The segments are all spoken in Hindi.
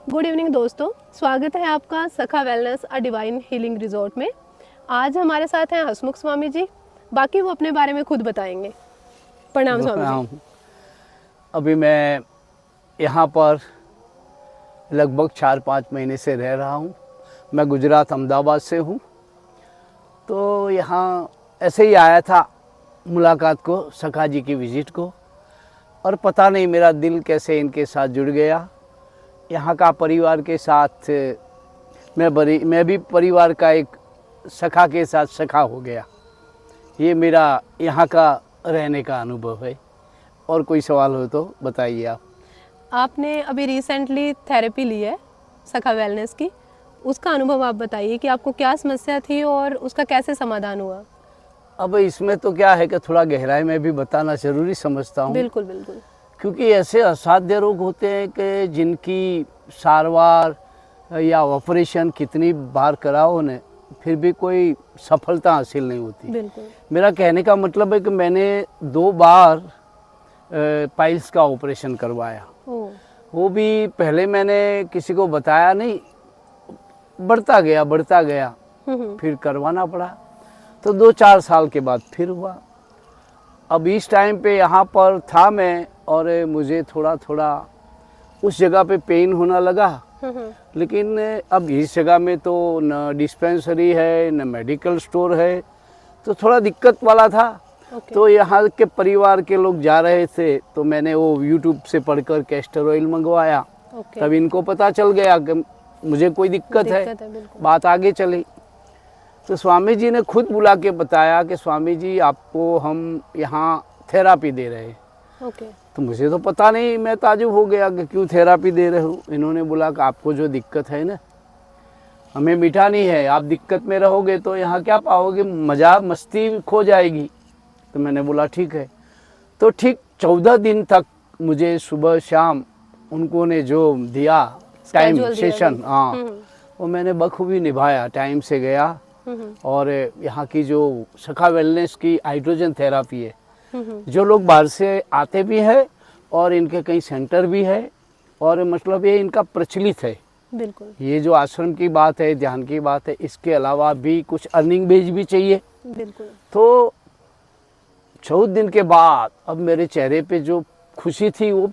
गुड इवनिंग दोस्तों, स्वागत है आपका सखा wellness a divine healing resort में। आज हमारे साथ हैं हसमुख स्वामी जी। बाकी वो अपने बारे में खुद बताएंगे। प्रणाम स्वामी जी। अभी मैं यहाँ पर लगभग 4-5 महीने से रह रहा हूँ। मैं गुजरात अहमदाबाद से हूँ। तो यहाँ ऐसे ही आया था मुलाकात को, सखा जी की विज़िट को, और पता नहीं मेरा दिल कैसे इनके साथ जुड़ गया। यहाँ का परिवार के साथ मैं भी परिवार का एक सखा के साथ सखा हो गया। ये मेरा यहाँ का रहने का अनुभव है। और कोई सवाल हो तो बताइए आप। आपने अभी रिसेंटली थेरेपी ली है सखा वेलनेस की, उसका अनुभव आप बताइए कि आपको क्या समस्या थी और उसका कैसे समाधान हुआ। अब इसमें तो क्या है कि थोड़ा गहराई में भी बताना ज़रूरी समझता हूँ। बिल्कुल बिल्कुल। क्योंकि ऐसे असाध्य रोग होते हैं कि जिनकी सारवार या ऑपरेशन कितनी बार कराओ ने फिर भी कोई सफलता हासिल नहीं होती। बिल्कुल। मेरा कहने का मतलब है कि मैंने 2 बार पाइल्स का ऑपरेशन करवाया। वो भी पहले मैंने किसी को बताया नहीं, बढ़ता गया फिर करवाना पड़ा। तो 2-4 साल के बाद फिर हुआ। अब इस टाइम पे यहाँ पर था मैं, और मुझे थोड़ा थोड़ा उस जगह पे पेन होना लगा। लेकिन अब इस जगह में तो न डिस्पेंसरी है न मेडिकल स्टोर है, तो थोड़ा दिक्कत वाला था। तो यहाँ के परिवार के लोग जा रहे थे, तो मैंने वो यूट्यूब से पढ़कर कैस्टर ऑयल मंगवाया। तब इनको पता चल गया कि मुझे कोई दिक्कत है। बात आगे चली तो स्वामी जी ने खुद बुला के बताया कि स्वामी जी आपको हम यहाँ थेरापी दे रहे हैं। तो मुझे तो पता नहीं, मैं ताजुब हो गया कि क्यों थेरापी दे रहे हो। इन्होंने बोला कि आपको जो दिक्कत है ना, हमें मिटा नहीं है। आप दिक्कत में रहोगे तो यहाँ क्या पाओगे, मज़ा मस्ती खो जाएगी। तो मैंने बोला ठीक है। तो ठीक 14 दिन तक मुझे सुबह शाम उनको ने जो दिया टाइम सेशन, हाँ, वो मैंने बखूबी निभाया। टाइम से गया। और यहाँ की जो सखा वेलनेस की हाइड्रोजन थेरापी है, जो लोग बाहर से आते भी हैं और इनके कई सेंटर भी है, और मतलब ये इनका प्रचलित है। बिल्कुल। ये जो आश्रम की बात है, ध्यान की बात है, इसके अलावा भी कुछ अर्निंग बेस भी चाहिए। बिल्कुल। तो 14 दिन के बाद अब मेरे चेहरे पे जो खुशी थी वो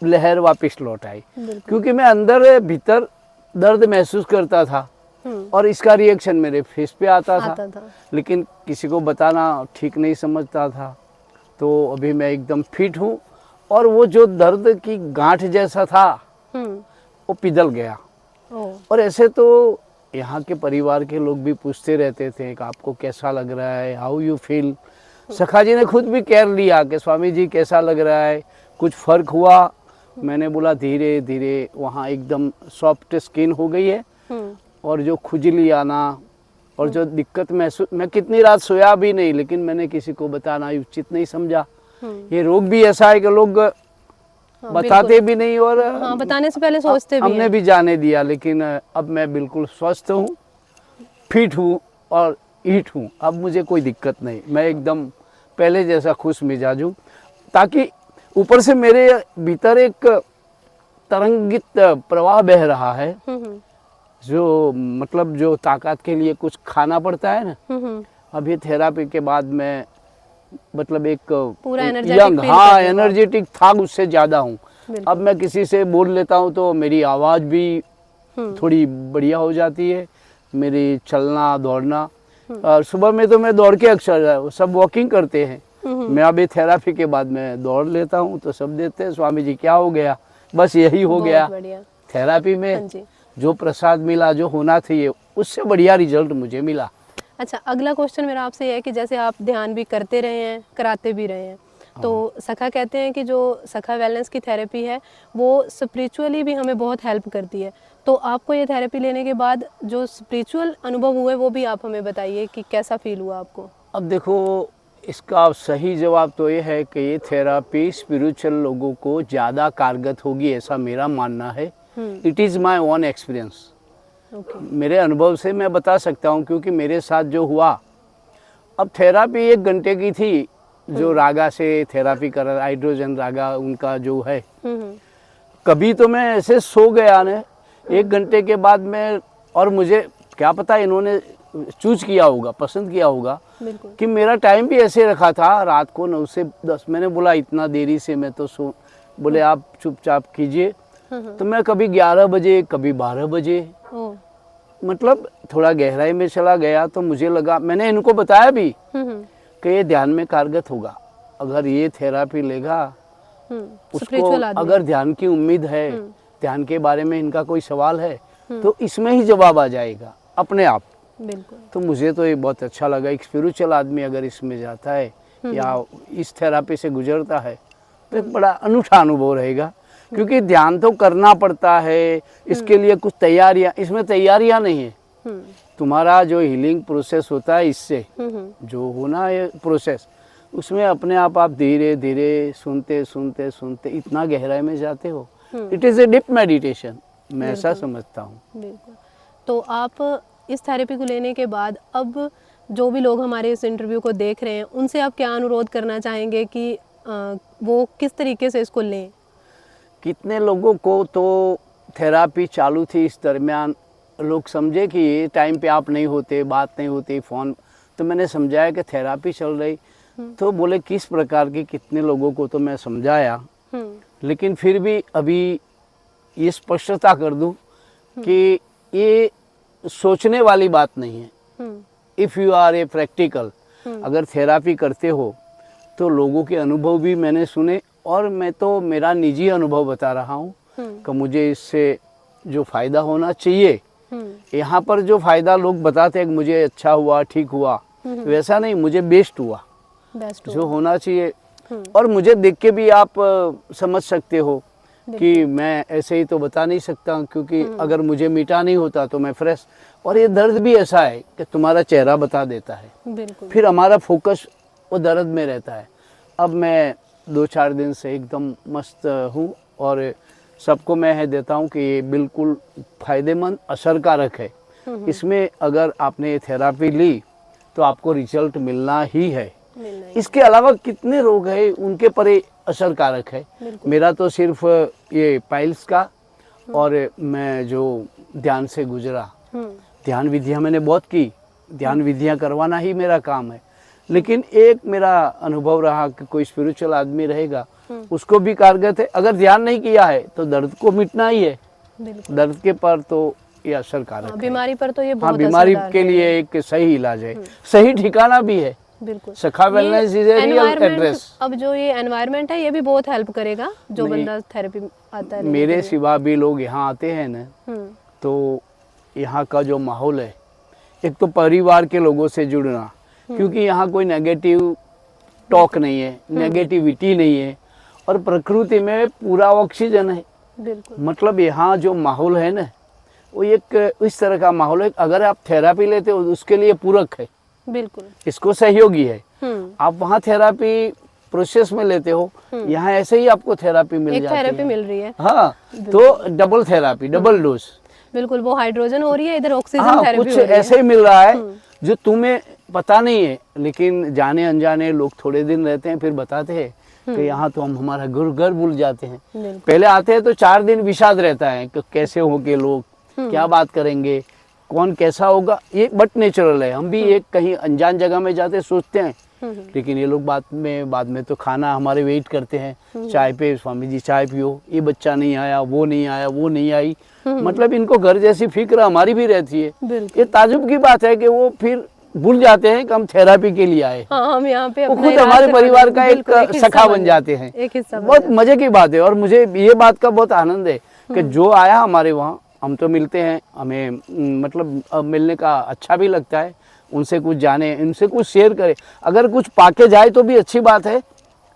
लहर वापस लौट आई। क्योंकि मैं अंदर भीतर दर्द महसूस करता था और इसका रिएक्शन मेरे फेस पे आता था। लेकिन किसी को बताना ठीक नहीं समझता था। तो अभी मैं एकदम फिट हूँ, और वो जो दर्द की गांठ जैसा था वो पिघल गया। और ऐसे तो यहाँ के परिवार के लोग भी पूछते रहते थे कि आपको कैसा लग रहा है, हाउ यू फील। सखा जी ने खुद भी केयर लिया कि स्वामी जी कैसा लग रहा है, कुछ फ़र्क हुआ। मैंने बोला धीरे धीरे वहाँ एकदम सॉफ्ट स्किन हो गई है, और जो खुजली आना और जो दिक्कत महसूस, मैं कितनी रात सोया भी नहीं, लेकिन मैंने किसी को बताना उचित नहीं समझा। ये रोग भी ऐसा है कि लोग बताते भी नहीं, और बताने से पहले सोचते भी हमने भी जाने दिया। लेकिन अब मैं बिल्कुल स्वस्थ हूँ, फिट हूँ और ईट हूँ। अब मुझे कोई दिक्कत नहीं, मैं एकदम पहले जैसा खुश मिजाज हूँ। ताकि ऊपर से मेरे भीतर एक तरंगित प्रवाह बह रहा है, जो मतलब जो ताकत के लिए कुछ खाना पड़ता है ना। अभी थेरापी के बाद मैं मतलब एक पूरा यंग, हाँ, एनर्जेटिक था, उससे ज़्यादा हूँ। अब मैं किसी से बोल लेता हूँ तो मेरी आवाज़ भी थोड़ी बढ़िया हो जाती है, मेरी चलना दौड़ना। और सुबह में तो मैं दौड़ के अक्सर, सब वॉकिंग करते हैं, मैं अभी थेरापी के बाद मैं दौड़ लेता हूँ। तो सब देते हैं स्वामी जी क्या हो गया, बस यही हो गया। थेरापी में जो प्रसाद मिला, जो होना चाहिए, उससे बढ़िया रिजल्ट मुझे मिला। अच्छा, अगला क्वेश्चन मेरा आपसे ये है कि जैसे आप ध्यान भी करते रहे हैं, कराते भी रहे हैं, तो सखा कहते हैं कि जो सखा वेलनेस की थेरेपी है वो स्पिरिचुअली भी हमें बहुत हेल्प करती है। तो आपको ये थेरेपी लेने के बाद जो स्पिरिचुअल अनुभव हुए वो भी आप हमें बताइए कि कैसा फील हुआ आपको। अब देखो, इसका सही जवाब तो ये है कि ये थेरापी स्पिरिचुअल लोगों को ज़्यादा कारगर होगी, ऐसा मेरा मानना है। It is my own experience. मेरे अनुभव से मैं बता सकता हूँ, क्योंकि मेरे साथ जो हुआ, अब थेरापी 1 घंटे की थी, जो रागा से थेरापी कर हाइड्रोजन रागा उनका जो है। कभी तो मैं ऐसे सो गया ना 1 घंटे के बाद मैं, और मुझे क्या पता इन्होंने चूज किया होगा, पसंद किया होगा बिल्कुल। कि मेरा टाइम भी ऐसे रखा था रात को 9 से 10। मैंने बोला इतना देरी से मैं तो सो, बोले आप चुपचाप कीजिए। तो मैं कभी 11 बजे, कभी 12 बजे, ओह, मतलब थोड़ा गहराई में चला गया। तो मुझे लगा, मैंने इनको बताया भी कि ये ध्यान में कारगर होगा, अगर ये थेरापी लेगा, उसको स्पिरिचुअल आदमी। अगर ध्यान की उम्मीद है, ध्यान के बारे में इनका कोई सवाल है, तो इसमें ही जवाब आ जाएगा अपने आप। बिल्कुल। तो मुझे तो ये बहुत अच्छा लगा, एक स्पिरिचुअल आदमी अगर इसमें जाता है या इस थेरापी से गुजरता है तो एक बड़ा अनूठा अनुभव रहेगा। क्योंकि ध्यान तो करना पड़ता है, इसके लिए कुछ तैयारियां, इसमें तैयारियां नहीं है। तुम्हारा जो हीलिंग प्रोसेस होता है, इससे जो होना है प्रोसेस, उसमें अपने आप धीरे धीरे सुनते सुनते सुनते इतना गहराई में जाते हो। It is a deep meditation, मैं ऐसा समझता हूँ। बिल्कुल। तो आप इस थेरेपी को लेने के बाद अब जो भी लोग हमारे इस इंटरव्यू को देख रहे हैं, उनसे आप क्या अनुरोध करना चाहेंगे कि वो किस तरीके से इसको लें? कितने लोगों को तो थेरापी चालू थी, इस दरमियान लोग समझे कि ये टाइम पे आप नहीं होते, बात नहीं होती, फ़ोन। तो मैंने समझाया कि थेरापी चल रही, तो बोले किस प्रकार की, कितने लोगों को तो मैं समझाया। लेकिन फिर भी अभी ये स्पष्टता कर दूं कि ये सोचने वाली बात नहीं है। If you are a practical, अगर थेरापी करते हो तो लोगों के अनुभव भी मैंने सुने, और मैं तो मेरा निजी अनुभव बता रहा हूँ कि मुझे इससे जो फ़ायदा होना चाहिए, यहाँ पर जो फ़ायदा लोग बताते हैं कि मुझे अच्छा हुआ, ठीक हुआ, वैसा नहीं, मुझे बेस्ट हुआ, जो होना चाहिए। और मुझे देख के भी आप समझ सकते हो कि मैं ऐसे ही तो बता नहीं सकता, क्योंकि अगर मुझे मीठा नहीं होता तो मैं फ्रेश। और ये दर्द भी ऐसा है कि तुम्हारा चेहरा बता देता है, बिल्कुल। फिर हमारा फोकस वो दर्द में रहता है। अब मैं 2-4 दिन से एकदम मस्त हूँ, और सबको मैं है देता हूँ कि ये बिल्कुल फ़ायदेमंद, असरकारक है। इसमें अगर आपने ये थेरापी ली तो आपको रिजल्ट मिलना ही है। इसके अलावा कितने रोग हैं उनके पर ये असरकारक है। मेरा तो सिर्फ ये पाइल्स का, और मैं जो ध्यान से गुजरा, ध्यान विधियाँ मैंने बहुत की, ध्यान विधियाँ करवाना ही मेरा काम है। लेकिन एक मेरा अनुभव रहा कि कोई स्पिरिचुअल आदमी रहेगा, उसको भी कारगर है। अगर ध्यान नहीं किया है तो दर्द को मिटना ही है, दर्द के पर तो ये असरकारक है। बीमारी पर तो ये हाँ, बहुत बीमारी असरदार के है। लिए एक सही इलाज है, सही ठिकाना भी है। बिल्कुल। सखा wellness is a real address. अब जो ये एनवायरनमेंट है, ये भी बहुत हेल्प करेगा जो बंदा थेरेपी आता है। मेरे सिवा भी लोग यहाँ आते हैं ना, तो यहाँ का जो माहौल है, एक तो परिवार के लोगों से जुड़ना, क्योंकि यहाँ कोई नेगेटिव टॉक नहीं है, नेगेटिविटी नहीं है, और प्रकृति में पूरा ऑक्सीजन है। बिल्कुल। मतलब यहाँ जो माहौल है ना, वो एक इस तरह का माहौल है, अगर आप थेरापी लेते हो उसके लिए पूरक है, बिल्कुल, इसको सहयोगी है। आप वहाँ थेरापी प्रोसेस में लेते हो, यहाँ ऐसे ही आपको थेरापी मिल जाती है। थेरेपी मिल रही है। हाँ, तो डबल थेरापी, डबल डोज। बिल्कुल, वो हाइड्रोजन हो रही है, इधर ऑक्सीजन हाँ, थेरेपी कुछ हो रही है। ऐसे ही मिल रहा है जो तुम्हें पता नहीं है, लेकिन जाने अनजाने लोग थोड़े दिन रहते हैं, फिर बताते हैं कि यहाँ तो हम हमारा घर भूल जाते हैं। पहले आते हैं तो 4 दिन विषाद रहता है कि कैसे होंगे लोग, क्या बात करेंगे, कौन कैसा होगा। ये बट नेचुरल है। हम भी एक कहीं अनजान जगह में जाते सोचते हैं, लेकिन ये लोग बाद में तो खाना हमारे वेट करते हैं, चाय पे, स्वामी जी चाय पियो, ये बच्चा नहीं आया, वो नहीं आया, वो नहीं आई। मतलब इनको घर जैसी फिक्र हमारी भी रहती है। ये ताजुब की बात है कि वो फिर भूल जाते हैं कि हम थेरापी के लिए आए। हाँ, हम यहाँ पे वो खुद हमारे परिवार का एक सखा बन जाते हैं। एक हिस्सा बहुत मजे की बात है, और मुझे ये बात का बहुत आनंद है कि जो आया हमारे वहाँ, हम तो मिलते हैं, हमें मतलब मिलने का अच्छा भी लगता है, उनसे कुछ जाने, उनसे कुछ शेयर करें। अगर कुछ पाके जाए तो भी अच्छी बात है,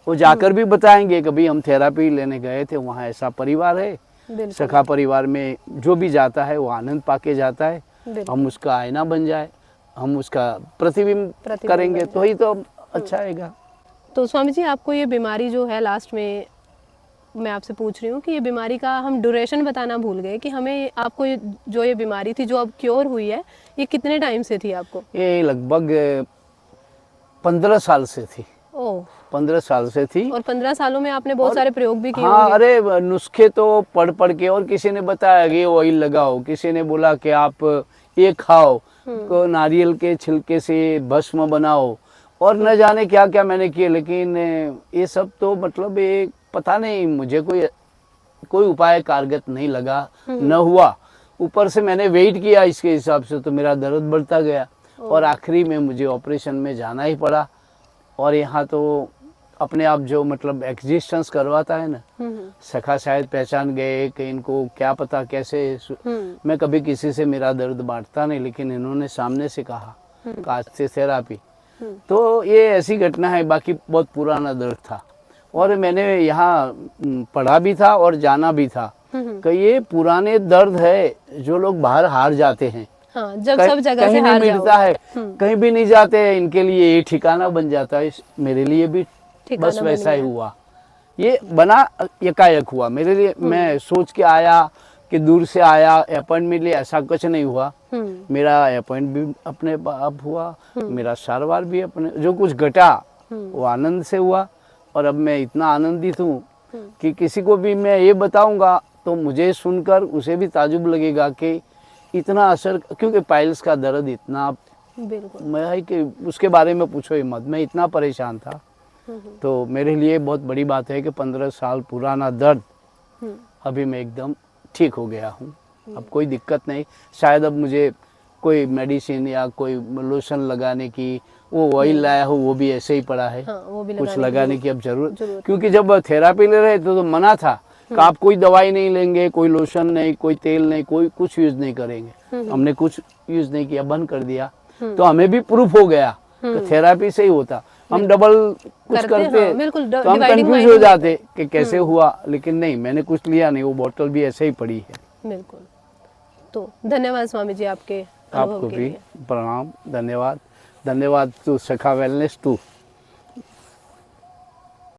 वो जाकर भी बताएंगे कि भाई हम थेरापी लेने गए थे, वहाँ ऐसा परिवार है। सखा परिवार में जो भी जाता है वो आनंद पाके जाता है। हम उसका आईना बन जाए, हम उसका प्रतिबिंब करेंगे तो ही तो अच्छा आएगा। तो स्वामी जी, आपको ये बीमारी जो है, लास्ट में मैं आपसे पूछ रही हूँ कि ये बीमारी का हम ड्यूरेशन बताना भूल गए कि हमें, आपको जो ये बीमारी थी जो अब क्योर हुई है, ये कितने टाइम से थी आपको? ये लगभग 15 साल से थी। ओह, 15 साल से थी। और 15 सालों में आपने बहुत सारे प्रयोग भी किए हाँ, होंगे। अरे नुस्खे तो पढ़ पढ़ के, और किसी ने बताया कि ऑयल लगाओ, किसी ने बोला कि आप ये खाओ, को नारियल के छिलके से भस्म बनाओ, और न जाने क्या क्या मैंने किए। लेकिन ये सब तो मतलब एक पता नहीं, मुझे कोई उपाय कारगर नहीं लगा, न हुआ। ऊपर से मैंने वेट किया इसके हिसाब से, तो मेरा दर्द बढ़ता गया, और आखिरी में मुझे ऑपरेशन में जाना ही पड़ा। और यहाँ तो अपने आप जो मतलब एग्जिस्टेंस करवाता है ना, सखा शायद पहचान गए कि इनको क्या पता कैसे। मैं कभी किसी से मेरा दर्द बांटता नहीं, लेकिन इन्होंने सामने से कहा आज से थेरापी। तो ये ऐसी घटना है, बाकी बहुत पुराना दर्द था। और मैंने यहाँ पढ़ा भी था और जाना भी था कि ये पुराने दर्द है जो लोग बाहर हार जाते हैं। हाँ, जब सब जगह से कहीं हार नहीं जाओ। मिलता है, कहीं भी नहीं जाते हैं, इनके लिए ये ठिकाना बन जाता है। मेरे लिए भी ठिकाना बस बन वैसा ही गया। हुआ, ये बना एकाएक हुआ मेरे लिए। मैं सोच के आया कि दूर से आया अपॉइंटमेंट लिए, ऐसा कुछ नहीं हुआ। मेरा अपॉइंट भी अपने आप हुआ, मेरा सारवार भी अपने, जो कुछ घटा वो आनंद से हुआ। और अब मैं इतना आनंदित हूँ कि किसी को भी मैं ये बताऊंगा तो मुझे सुनकर उसे भी ताजुब लगेगा कि इतना असर, क्योंकि पाइल्स का दर्द इतना, बिल्कुल। मैं कि उसके बारे में पूछो ही मत, मैं इतना परेशान था। तो मेरे लिए बहुत बड़ी बात है कि 15 साल पुराना दर्द अभी मैं एकदम ठीक हो गया हूँ। अब कोई दिक्कत नहीं। शायद अब मुझे कोई मेडिसिन या कोई लोशन लगाने की, वो ऑयल लाया हो वो भी ऐसे ही पड़ा है। हाँ, वो भी कुछ लगाने की अब जरूरत क्योंकि जब थेरापी ले रहे तो मना था कि आप कोई दवाई नहीं लेंगे, कोई लोशन नहीं, कोई तेल नहीं, कोई कुछ यूज नहीं करेंगे। हमने कुछ यूज नहीं किया, बंद कर दिया। तो हमें भी प्रूफ हो गया कि थेरापी से ही होता। हम डबल कुछ करते हाँ, बिल्कुल, तो हम dividing कंफ्यूज mind हो में जाते कि कैसे हुआ। लेकिन नहीं, मैंने कुछ लिया नहीं, वो बोतल भी ऐसे ही पड़ी है। बिल्कुल। तो धन्यवाद स्वामी जी आपके अनुभव आपको के भी लिए। प्रणाम, धन्यवाद। धन्यवाद टू सखा वेलनेस टू।